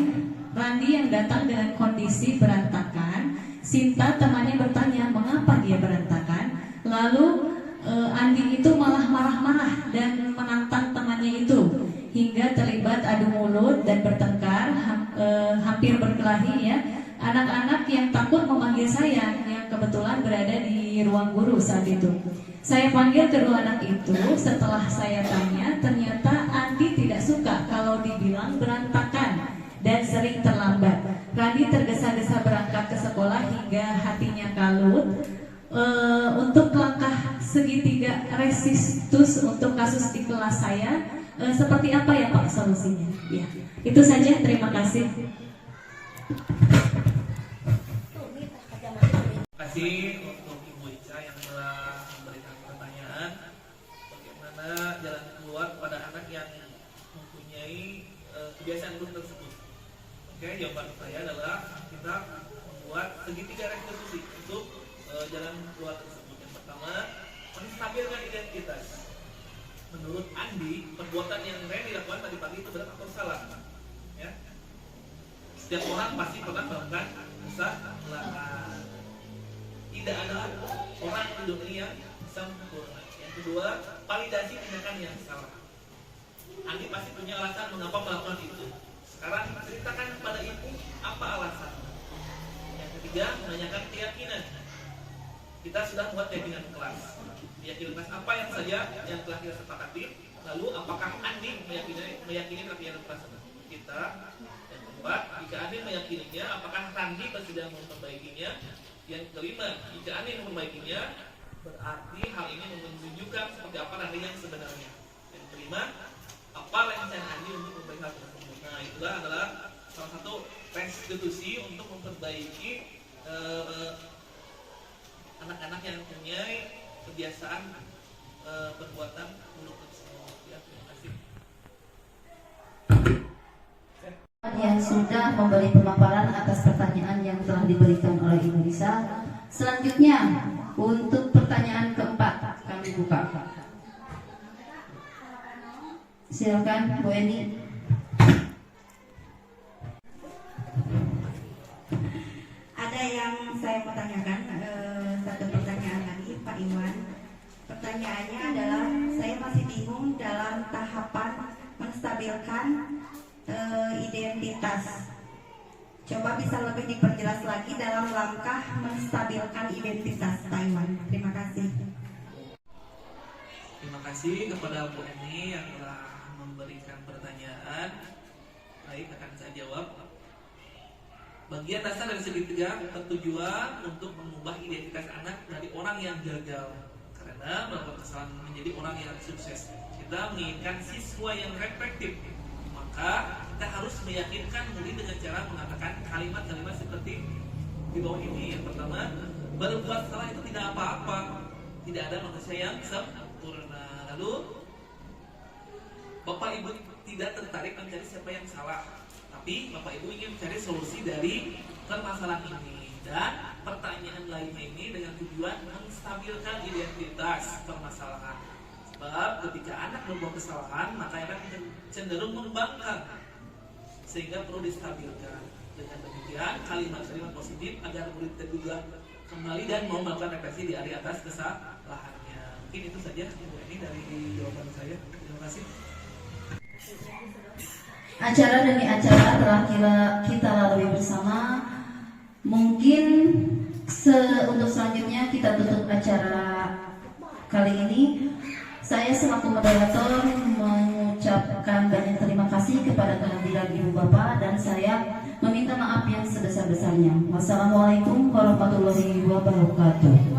Randi yang datang dengan kondisi berantakan. Sinta temannya bertanya mengapa dia berantakan. Lalu Andi itu malah marah-marah dan menantang temannya itu hingga terlibat adu mulut dan bertengkar, hampir berkelahi ya. Anak-anak yang takut memanggil saya yang kebetulan berada di ruang guru saat itu. Saya panggil kedua anak itu, setelah saya tanya ternyata Andi tidak suka kalau dibilang berantakan dan sering terlambat. Randi tergesa-gesa berangkat ke sekolah hingga hatinya kalut. Untuk langkah segitiga resistus untuk kasus di kelas saya, seperti apa ya Pak solusinya? Ya, itu saja. Terima kasih. Terima kasih untuk Ibu Ica yang telah memberikan pertanyaan bagaimana jalan keluar pada anak yang mempunyai kebiasaan buruk tersebut. Oke, jawaban saya adalah kita membuat segitiga restitusi untuk jalan keluar tersebut. Yang pertama, menstabilkan identitas. Menurut Andi, perbuatan yang Reni lakukan tadi pagi itu benar atau salah? Ya. Setiap orang pasti pernah melakukan kesalahan. Tidak ada orang di dunia yang sempurna. Yang kedua, validasi tindakan yang salah. Andi pasti punya alasan mengapa melakukan itu. Sekarang ceritakan kepada ibu apa alasan. Yang ketiga, menanyakan keyakinan. Kita sudah buat keyakinan kelas. Keyakinan kelas apa yang saja yang telah kita sepakati. Lalu apakah Andi meyakini keyakinan kelas kita? Yang keempat, jika Andi meyakininya, apakah Randi sudah memperbaikinya? Yang kelima, jika Andi memperbaikinya, berarti hal ini menunjukkan seperti apa Randi yang sebenarnya. Yang kelima, apa rencana Andi untuk memperbaiki hal tersebut? Nah, itulah adalah salah satu restitusi untuk memperbaiki anak-anak yang punya kebiasaan perbuatan buruk tersebut. Ya, terima kasih. Ya, yang sudah memberi pemaparan atas pertanyaan yang telah diberikan oleh Ibu Lisa. Selanjutnya, untuk pertanyaan keempat, kami buka. Silakan, Bu Eni. Ada yang saya mau tanyakan, satu pertanyaan lagi Pak Iwan. Pertanyaannya adalah, saya masih bingung dalam tahapan menstabilkan identitas. Coba bisa lebih diperjelas lagi dalam langkah menstabilkan identitas Pak Iwan. Terima kasih. Terima kasih kepada Bu Eni yang telah memberikan pertanyaan. Baik, akan saya jawab. Bagian dasar dari segitiga bertujuan untuk mengubah identitas anak dari orang yang gagal karena melakukan kesalahan menjadi orang yang sukses. Kita menginginkan siswa yang reflektif, maka kita harus meyakinkan murid dengan cara mengatakan kalimat-kalimat seperti di bawah ini. Yang pertama, berbuat salah itu tidak apa-apa, tidak ada manusia yang sempurna. Lalu, Bapak Ibu tidak tertarik mencari siapa yang salah, tapi Bapak Ibu ingin mencari solusi dari permasalahan ini. Dan pertanyaan lainnya ini dengan tujuan menstabilkan identitas permasalahan. Sebab ketika anak berbuat kesalahan, maka akan cenderung membangkang, sehingga perlu distabilkan. Dengan demikian, kalimat-kalimat positif agar murid terduga kembali dan mau melakukan refleksi di hari atas kesalahannya. Mungkin itu saja Bu Eni dari jawaban saya. Terima kasih. Acara demi acara telah kita lalui bersama. Mungkin untuk selanjutnya kita tutup acara kali ini. Saya selaku moderator mengucapkan banyak terima kasih kepada kehadiran Ibu Bapak dan saya meminta maaf yang sebesar-besarnya. Wassalamualaikum warahmatullahi wabarakatuh.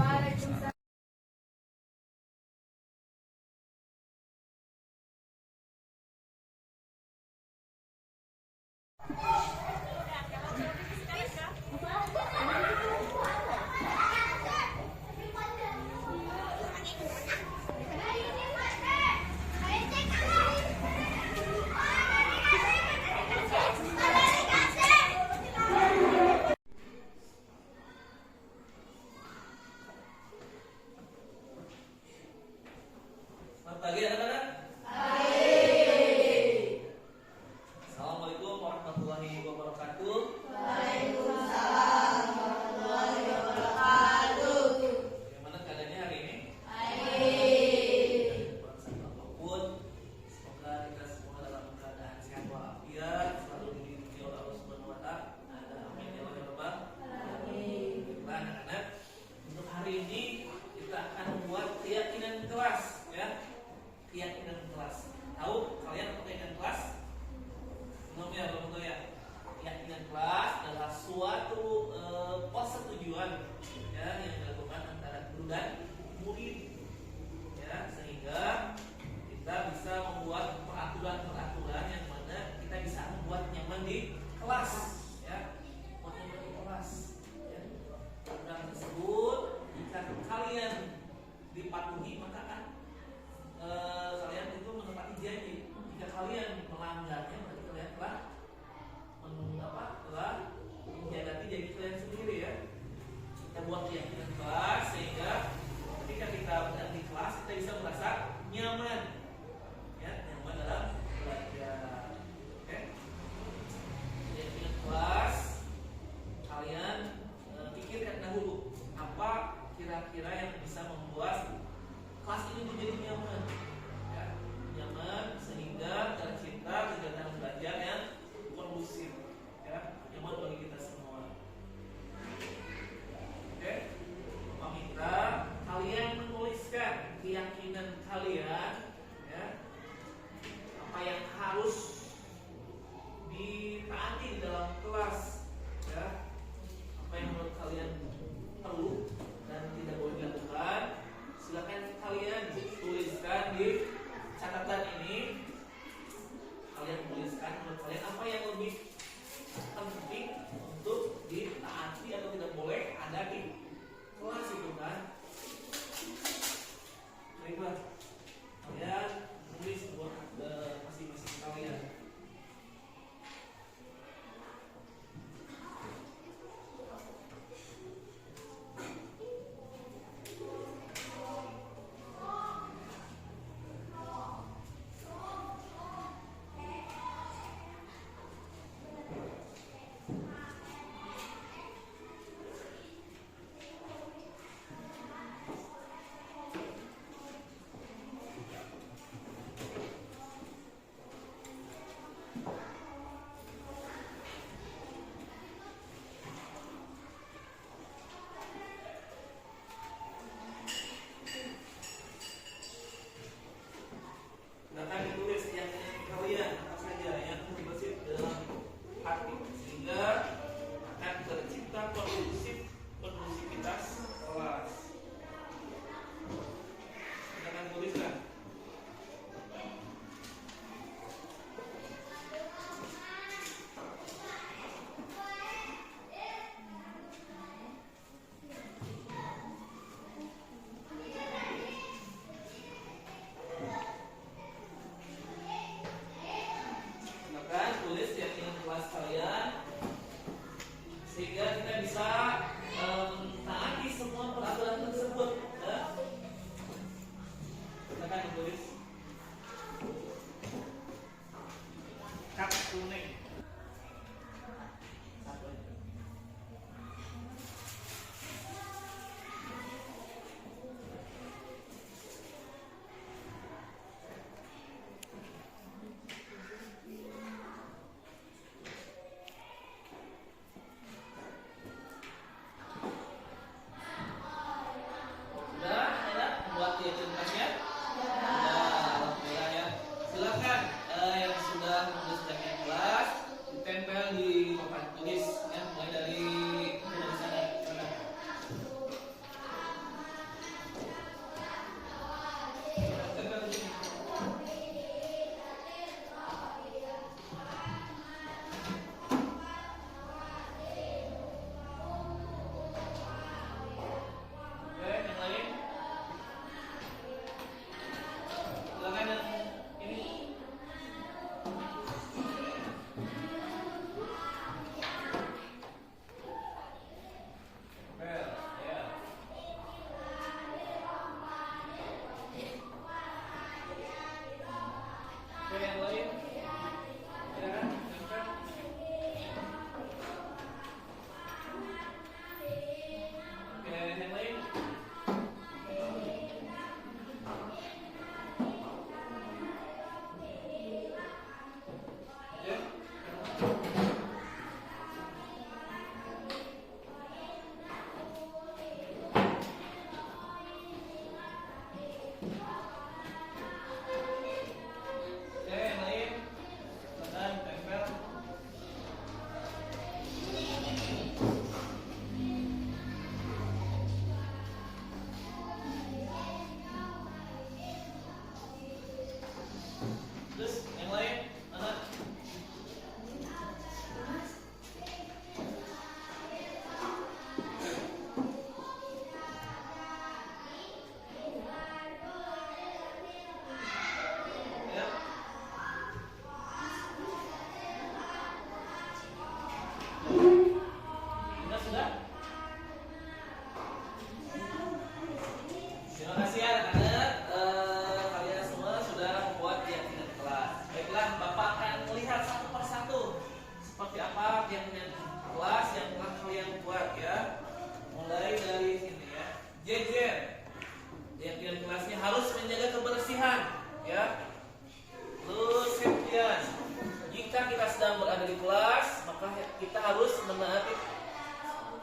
ketika kita sedang berada di kelas, maka kita harus menaati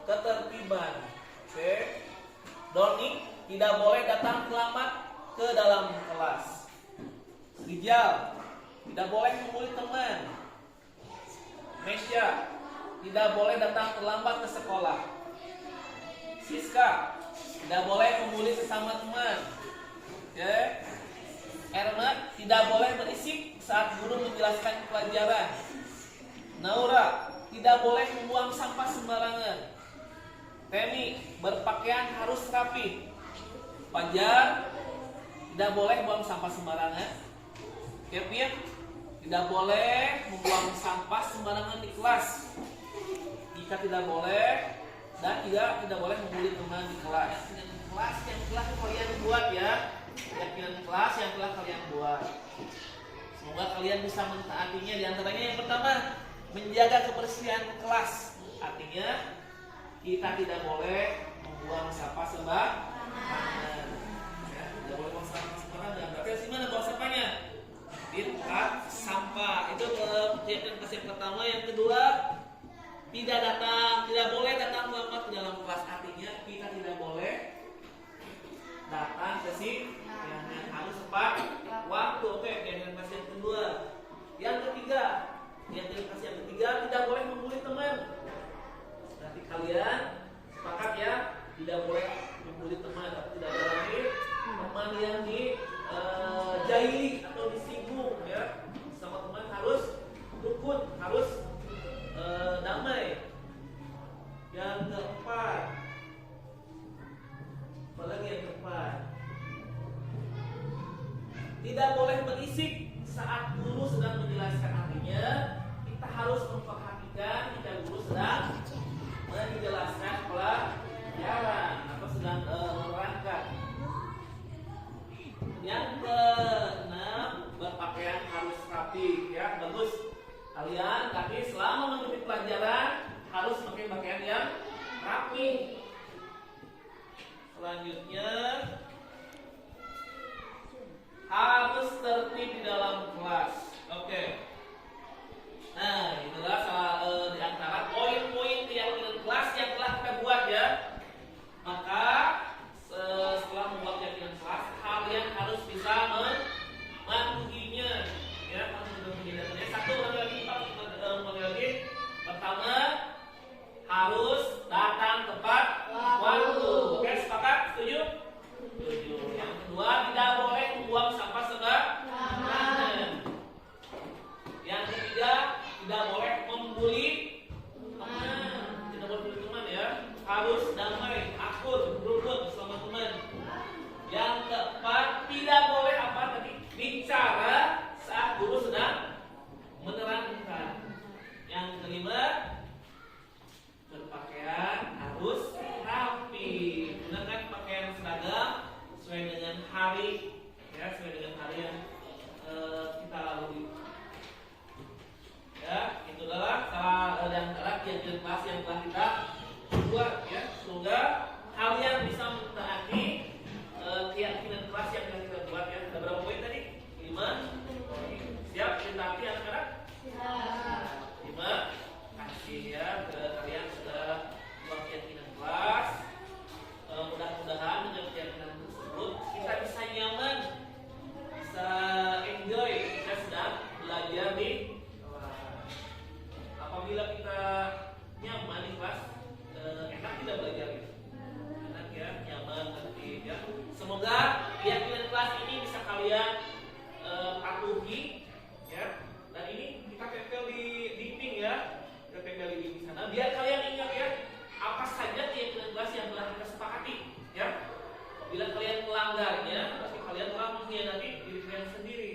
ketertiban. Oke. Doni tidak boleh datang terlambat ke dalam kelas. Rijal tidak boleh membuli teman. Mesya tidak boleh datang terlambat ke sekolah. Siska tidak boleh membuli sesama teman. Oke. Ermat tidak boleh berisik saat guru menjelaskan pelajaran. Naura tidak boleh membuang sampah sembarangan. Temi berpakaian harus rapi. Fajar tidak boleh buang sampah sembarangan. Kevin tidak boleh membuang sampah sembarangan di kelas. Jika tidak boleh dan tidak boleh membuli teman di kelas. Kelas yang telah kalian buat ya. Keyakinan kelas yang telah kalian buat. Semoga kalian bisa mentaatinya. Di antaranya yang pertama, menjaga kebersihan kelas. Artinya kita tidak boleh membuang sampah sembarangan. Ya, tidak boleh membuang sampah sembarangan. Berarti di mana buang sampahnya? Di tempat sampah. Itu keyakinan kelas yang pertama. Yang kedua, tidak boleh datang terlambat ke dalam kelas. Artinya kita tidak boleh datang ke sini yang harus tepat waktu. Oke, yang kelas yang kedua. Yang ketiga, tidak boleh membuli teman. Nanti kalian sepakat ya, tidak boleh membuli teman. Tapi tidak ada lagi teman yang jahili atau disinggung ya. Sama teman harus rukun, harus damai. Yang keempat, apalagi yang keempat, tidak boleh berisik saat guru sedang menjelaskan. Artinya kita harus memperhatikan jika guru sedang menjelaskan pelajaran atau sedang menerangkan. Yang keenam, berpakaian harus rapi ya, bagus. Kalian tapi selama mengikuti pelajaran harus pakai pakaian yang rapi. Selanjutnya, harus tertib di dalam kelas. Oke. Nah, itulah di antara poin-poin keyakinan kelas yang telah kita buat ya. Maka setelah membuat keyakinan kelas, kalian harus bisa mematuhinya. Ya, mematuhinya. Satu lagi. Pertama, harus datang tepat waktu. Oke, sepakat? Setuju? Setuju. Yang kedua, tidak boleh membuang sampah sembarangan. Yang ketiga, tidak boleh membuli teman. Tidak boleh membuli teman ya. Harus damai, akur, rukun sama teman. Yang keempat, tidak boleh bicara saat guru sedang menerangkan. Yang kelima, berpakaian harus rapi. Gunakan pakaian seragam sesuai dengan hari ya, sesuai dengan hari yang kita lalui. Ya, itu adalah salah antara keyakinan kelas yang telah kita buat ya. Semoga kalian bisa mentaati keyakinan kelas yang telah kita buat ya. Ada berapa poin tadi? 5. Siap ditaati anak-anak? Siap. 5. Kasih ya ke kalian sudah buat keyakinan kelas. Mudah-mudahan dengan keyakinan tersebut kita bisa nyaman, bisa enjoy kita sedang belajar di kelas. Apabila kita nyaman di kelas, enak tidak belajar itu. Enak ya, nyaman tertib ya. Semoga keyakinan kelas ini bisa kalian patuhi ya. Dan ini kita tempel di dinding ya. Kita tempel di dinding sana biar kalian ingat ya apa saja keyakinan kelas yang telah kita sepakati ya. Bila kalian melanggarnya, berarti kalian telah mengkhianati diri kalian sendiri.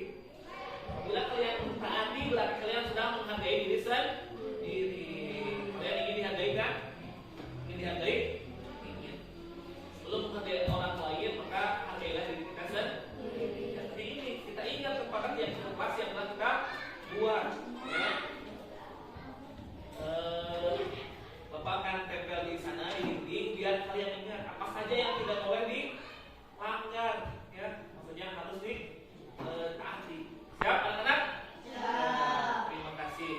Bila kalian mentaati, berarti kalian sedang menghargai diri sendiri. Kalian ingin dihargai kan? Ingin dihargai? Ingin. Sebelum menghargai orang lain, maka hargailah diri kita sendiri. Jadi ini kita ingat kepada keyakinan kelas yang telah kita buat. Ya. Bapak akan tempel di sana di dinding biar kalian ingat apa saja yang tidak boleh dilanggar ya, maksudnya harus ditaati. Siap anak-anak? Siap. Terima kasih.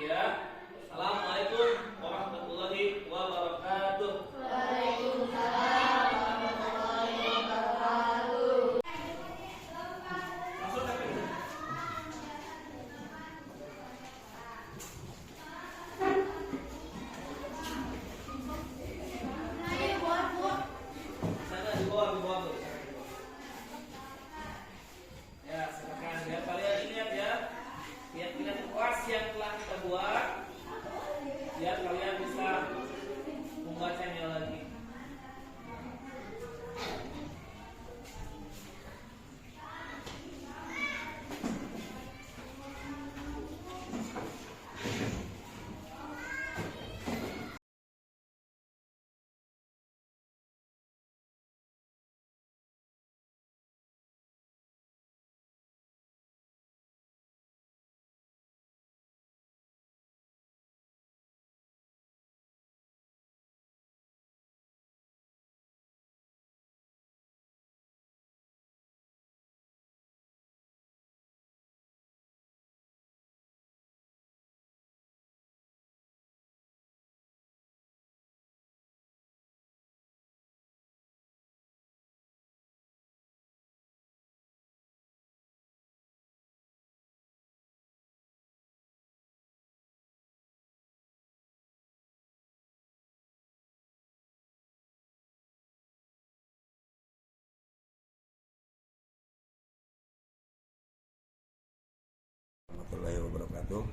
warahmatullahi wabarakatuh.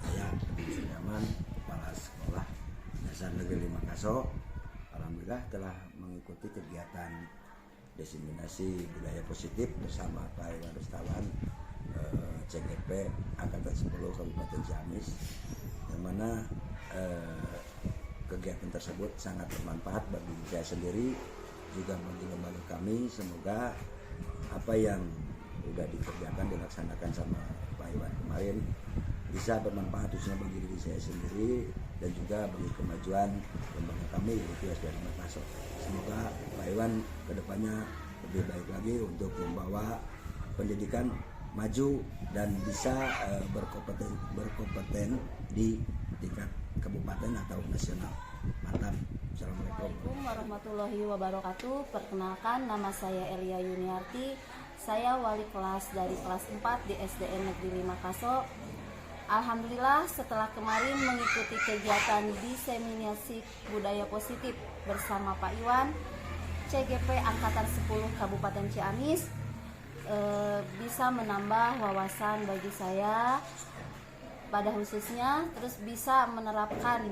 Saya Edi Sunyaman, Kepala Sekolah Dasar Negeri 5 Kaso. Alhamdulillah telah mengikuti kegiatan diseminasi budaya positif bersama Pak Iwan Rustawan, CGP Angkatan 10 Kabupaten Ciamis, yang mana kegiatan tersebut sangat bermanfaat bagi saya sendiri, juga bagi lembaga kami. Semoga apa yang sudah dikerjakan dilaksanakan sama Pak Iwan kemarin bisa bermanfaat khususnya bagi diri saya sendiri dan juga bagi kemajuan lembaga kami yaitu SDN 5 Kaso. Semoga Pak Iwan kedepannya lebih baik lagi untuk membawa pendidikan maju dan bisa berkompeten di tingkat kabupaten atau nasional. Mantap. Assalamualaikum. Assalamualaikum warahmatullahi wabarakatuh. Perkenalkan, nama saya Elia Yuniarti. Saya wali kelas dari kelas 4 di SDN Negeri 5 Kaso. Alhamdulillah setelah kemarin mengikuti kegiatan diseminasi budaya positif bersama Pak Iwan, CGP Angkatan 10 Kabupaten Ciamis, bisa menambah wawasan bagi saya pada khususnya, terus bisa menerapkan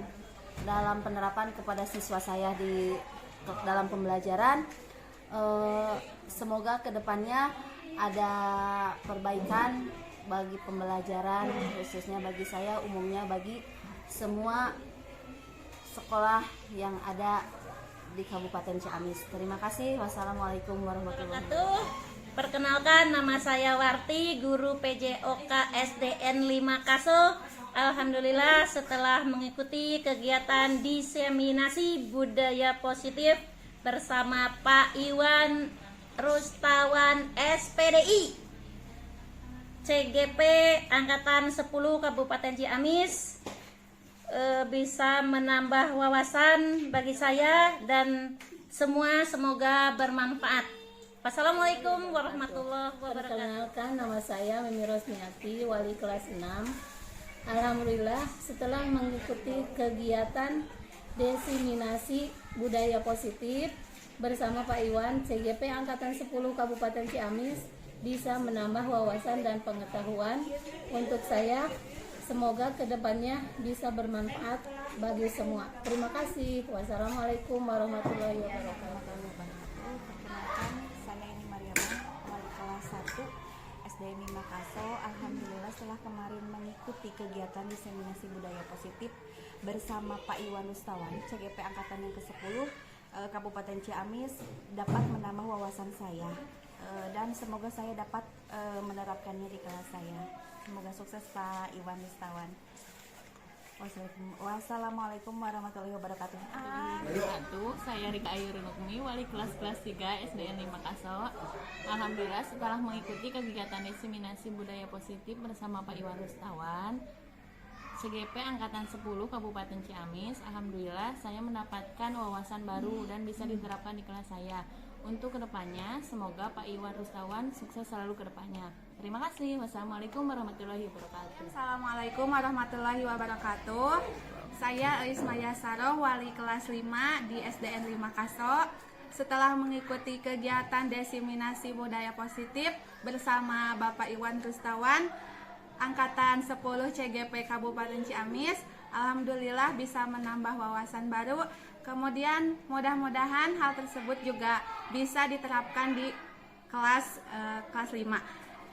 dalam penerapan kepada siswa saya di dalam pembelajaran. Semoga kedepannya ada perbaikan bagi pembelajaran, khususnya bagi saya, umumnya bagi semua sekolah yang ada di Kabupaten Ciamis. Terima kasih. Wassalamualaikum warahmatullahi wabarakatuh. Perkenalkan, nama saya Warti, guru PJOK SDN 5 Kaso. Alhamdulillah setelah mengikuti kegiatan diseminasi budaya positif bersama Pak Iwan Rustawan SPDI CGP Angkatan 10 Kabupaten Ciamis, bisa menambah wawasan bagi saya dan semua, semoga bermanfaat. Wassalamualaikum warahmatullahi wabarakatuh. Perkenalkan, nama saya Mimi Rosniati, wali kelas 6. Alhamdulillah setelah mengikuti kegiatan diseminasi budaya positif bersama Pak Iwan, CGP Angkatan 10 Kabupaten Ciamis, bisa menambah wawasan dan pengetahuan untuk saya. Semoga kedepannya bisa bermanfaat bagi semua. Terima kasih. Wassalamualaikum warahmatullahi wabarakatuh. Perkenalkan, saya ini Mariama, wali kelas 1 SDN 5 Kaso. Alhamdulillah setelah kemarin mengikuti kegiatan diseminasi budaya positif bersama Pak Iwan Rustawan, CGP Angkatan yang ke-10 Kabupaten Ciamis, dapat menambah wawasan saya. Dan semoga saya dapat menerapkannya di kelas saya. Semoga sukses Pak Iwan Rustawan. Wassalamualaikum warahmatullahi wabarakatuh. Saya Rika Ayu Runukmi, wali kelas 3 SDN 5 Kaso. Alhamdulillah setelah mengikuti kegiatan diseminasi budaya positif bersama Pak Iwan Rustawan, CGP Angkatan 10 Kabupaten Ciamis, alhamdulillah saya mendapatkan wawasan baru dan bisa diterapkan di kelas saya. Untuk kedepannya, semoga Pak Iwan Rustawan sukses selalu kedepannya. Terima kasih. Wassalamualaikum warahmatullahi wabarakatuh. Assalamualaikum warahmatullahi wabarakatuh. Saya Ismaya Saroh, wali kelas 5 di SDN 5 Kaso. Setelah mengikuti kegiatan diseminasi budaya positif bersama Bapak Iwan Rustawan, Angkatan 10 CGP Kabupaten Ciamis, alhamdulillah bisa menambah wawasan baru. Kemudian mudah-mudahan hal tersebut juga bisa diterapkan di kelas 5.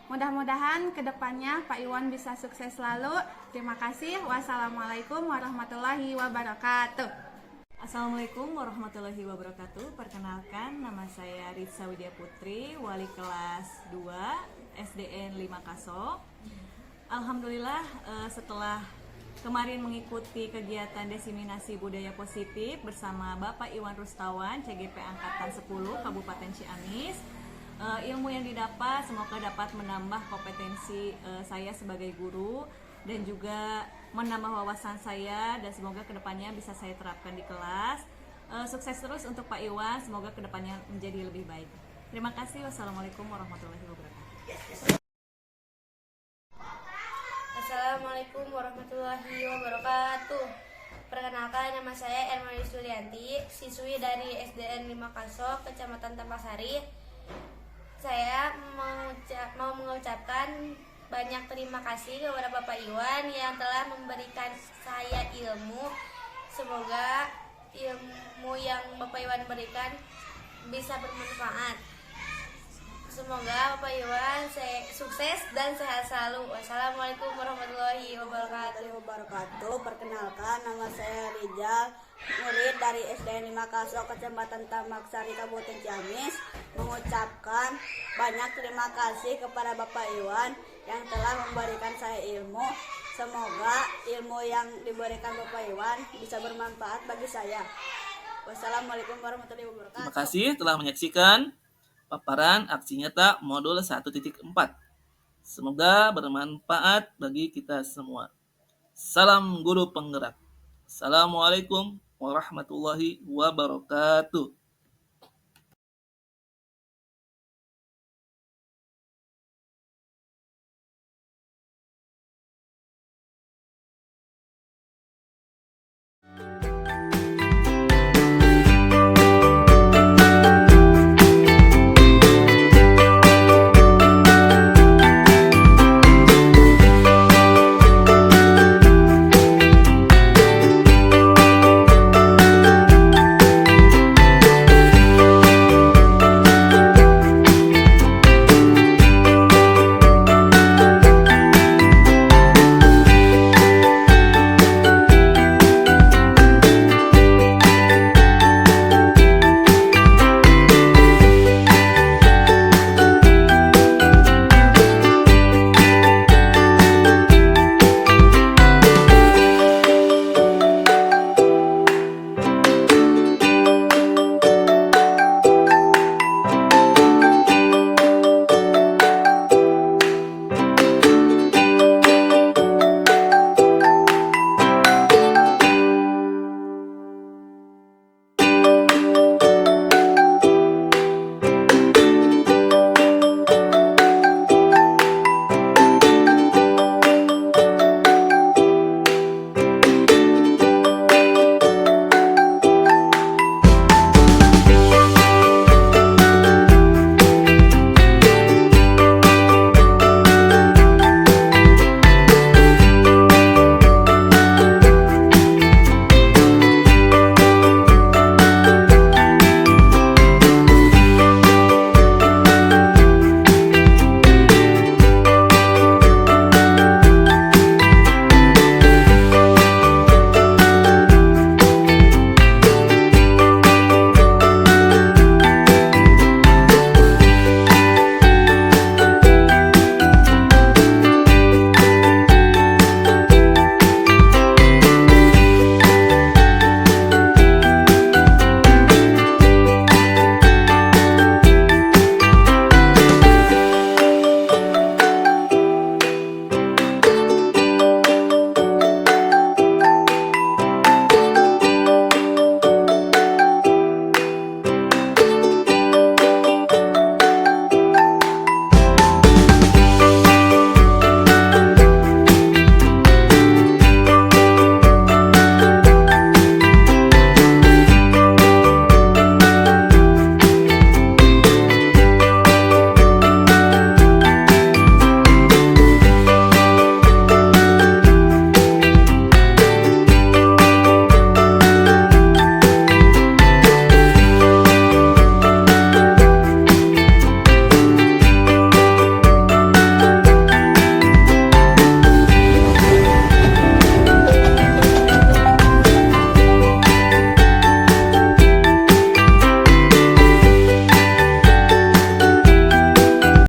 Mudah-mudahan kedepannya Pak Iwan bisa sukses selalu. Terima kasih. Wassalamualaikum warahmatullahi wabarakatuh. Assalamualaikum warahmatullahi wabarakatuh. Perkenalkan, nama saya Ritsa Widya Putri, wali kelas 2 SDN 5 Kaso. Alhamdulillah setelah kemarin mengikuti kegiatan diseminasi budaya positif bersama Bapak Iwan Rustawan, CGP Angkatan 10 Kabupaten Ciamis, ilmu yang didapat semoga dapat menambah kompetensi saya sebagai guru dan juga menambah wawasan saya, dan semoga kedepannya bisa saya terapkan di kelas. Sukses terus untuk Pak Iwan, semoga kedepannya menjadi lebih baik. Terima kasih. Wassalamualaikum warahmatullahi wabarakatuh. Assalamualaikum warahmatullahi wabarakatuh. Perkenalkan, nama saya Ermani Sulianti, siswi dari SDN 5 Kaso, Kecamatan Tampasari. Saya mau mengucapkan banyak terima kasih kepada Bapak Iwan yang telah memberikan saya ilmu. Semoga ilmu yang Bapak Iwan berikan bisa bermanfaat. Semoga Bapak Iwan sukses dan sehat selalu. Wassalamualaikum warahmatullahi wabarakatuh. Perkenalkan, nama saya Rijal, murid dari SDN 5 Kaso, Kecamatan Tamak Sari, Kabupaten Ciamis. Mengucapkan banyak terima kasih kepada Bapak Iwan yang telah memberikan saya ilmu. Semoga ilmu yang diberikan Bapak Iwan bisa bermanfaat bagi saya. Wassalamualaikum warahmatullahi wabarakatuh. Terima kasih telah menyaksikan paparan aksi nyata modul 1.4. Semoga bermanfaat bagi kita semua. Salam guru penggerak. Assalamualaikum warahmatullahi wabarakatuh.